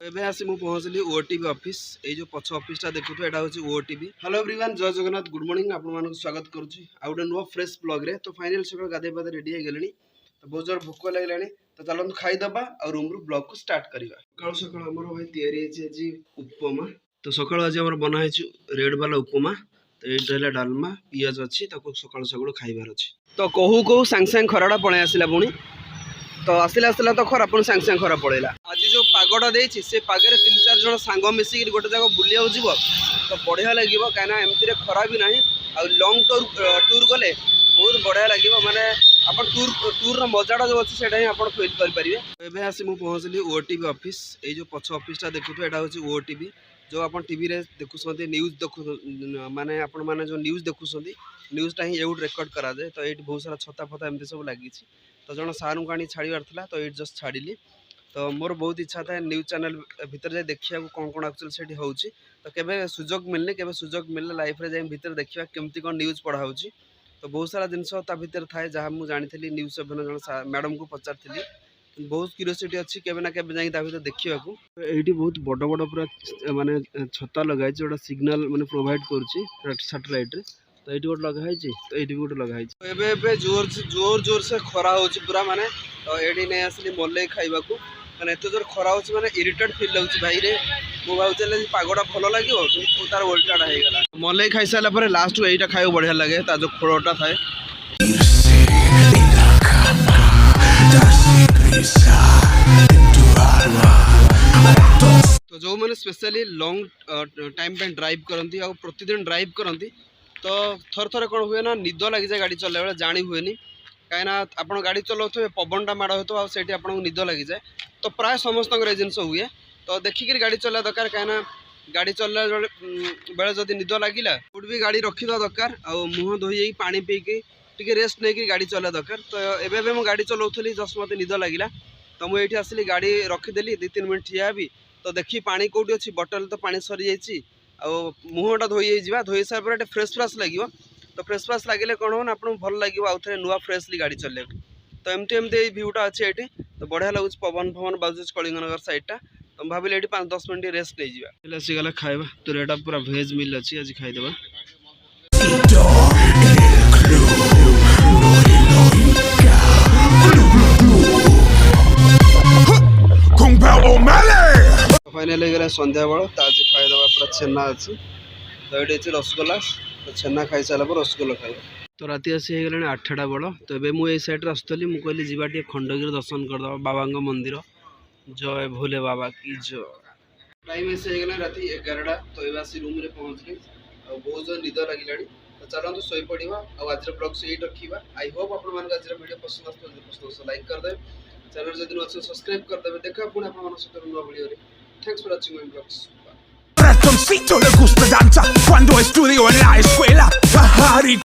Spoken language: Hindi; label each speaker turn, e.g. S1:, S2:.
S1: एबे आसी मु पहुँचली ओटीवी ऑफिस ए जो पछ ऑफिसटा देखु तो एटा होची ओटीवी। हेलो एवरीवन, जय जगन्नाथ, गुड मॉर्निंग। आपन मानक स्वागत करूची आ गोटे नुआ फ्रेश ब्लॉग रे। तो फाइनल सकाळ गाधे पाधे रेडी हो गेलणी, तो बहुत जोर भूख लागलाणी। तो चलंतु खाई दबा और रूम रू ब्लॉग को स्टार्ट करिवा। सकाळ सकाळ हमर भाई तयारी हेची जी उपमा। तो सकाळ आज हमर बना हेची रेड वाला उपमा। तो एटा हला डालमा पियाज अछि, ताको सकाळ सकाळ खाइबार अछि। तो कहू कहू सांग सांग खराडा पळे आसिला पुणी। तो आसिला आसिला तो खरा पुणी सांग सांग खरा पळेला। आज जो पागटा देछि से पागरे 3-4 जण सांग मिसिक गोटे जगह बुलिया जीव तो बढ़िया लगे कहीं एमती खरा भी ना। आ लंग टूर गले बहुत बढ़िया लगे, माने अपन टूर मजाटा जो अच्छे से आप फिल करेंगे। एवं आसी मुझे पहुँचली ओटीवी ऑफिस। ये जो पछ ऑफिसटा देखु तो यहाँ हूँ ओटीवी, जो आप टीवी रे देखुं न्यूज देखु माने आपण माने जो न्यूज देखुं न्यूजटा ही एवं रेकर्ड कराए। तो ये बहुत सारा छता फता एमती सब लगी। तो जन सार को आनी छाड़बार था, तो ये जस्ट छाड़ी। तो मोर बहुत इच्छा था न्यूज चैनल भितर जाए देखिया कौन कौन एक्चुअली से होची। तो केबे सुजोग मिलने केबे सुजोग मिलने लाइफ रे जाए भितर देखिया केमती कौन न्यूज पढ़ा होची। तो बहुत सारा जिनस ता भितर थाए जहाँ मुझे जानी न्यूज 7 जन मैडम को पचारि बहुत क्यूरियोसिटी अच्छी केबे ना केबे जाई ता भितर देखिया को। एठी बहुत बड़ बड़ पूरा माने छता लगाई जोटा सिग्नल माने प्रोवाइड करूची सैटेलाइट रे। तो ये गोटे लगाई, तो ये गोटे लगाई। तो एबे जोर जोर से खरा होची पूरा माने। तो ये नहीं आसली मल्ले खाइबा को, माने एत जोर खरा होची माने इरिटेट फील लगुच भाई रे। मु भावुचले पागटा भल लगे तार उल्टाटा हो गला। मल्ले खाई सारा पर लास्ट को एटा खाइबा बढ़िया लगे, ता जो खोड़टा थाए। तो जो मैंने स्पेशली लॉन्ग टाइम पे ड्राइव करती और प्रतिदिन ड्राइव करती, तो थर थर कौन हुए ना निद लगी जाए गाड़ी चलने बेले जानी हुए कहीं आप गाड़ी चलाऊे पवनटा माड़ हो से आपको निद लगी जाए। तो प्राय समस्त जिनस हुए। तो देखिक गाड़ी चलना दरकार, कहीं गाड़ी चलने बेले जब निद लगिला कौट भी गाड़ी रखा दरकार। आ मुँह धोई पानी पीकी टी रेस्ट नहीं गाड़ी चलना दरकार। तो एवं मुझे गाड़ी चलाऊली जस्ट मत निद लगिला, तो मुझे आसिली गाड़ी रखीदेली 2-3 मिनट ठिया भी। तो देखी पानी कौटी अच्छी बटल तो पानी सरी जाइए। मुहटा धोई धोई सारा फ्रेश फ्रेश लगे। तो फ्रेश फ्रेश लगे कौन हो आपको भल लगे आउ थे नुआ फ्रेशली गाड़ी चल। तो एमती एमती भ्यूटा अच्छे ये। तो बढ़िया लगुच पवन फवन बाजुच कलिंगनगर साइडटा। तो भाविले ये 5-10 मिनट रेस्ट नहीं जावा। आसीगला खाइबा। तो यहाँ पूरा भेज मिल अच्छी आज खाईदेवा। फाइनल गला संध्या बेल, तो आज खाईदेवा पूरा छेना अच्छी। तो ये रसगोल्ला, तो छेना खाई सारा पर रसगोल्ला खाइबा। तो राति आसी हो गला 8टा बेल। तो ये मुझे सैड्रे आसुली, मुझे कहली जीवा टे खंडगिरी दर्शन करदे बाबा मंदिर। जय भोले बाबा की जय। टाइम ऐसे हो गला राति 11टा। तो ये आसी रूम रे पहुँचली और बहुत जोर निद लगे। तो चलते शोई पड़ा और आज ब्लॉग से रखा। आई होप आप आज वीडियो पसंद आसो लाइक करदे, चैनल जब अच्छे सब्सक्राइब करदे। देखा पुणी आप नुआ video. Thanks for watching my blogs.
S2: Ratoncito le gusta danza cuando estudio en la escuela.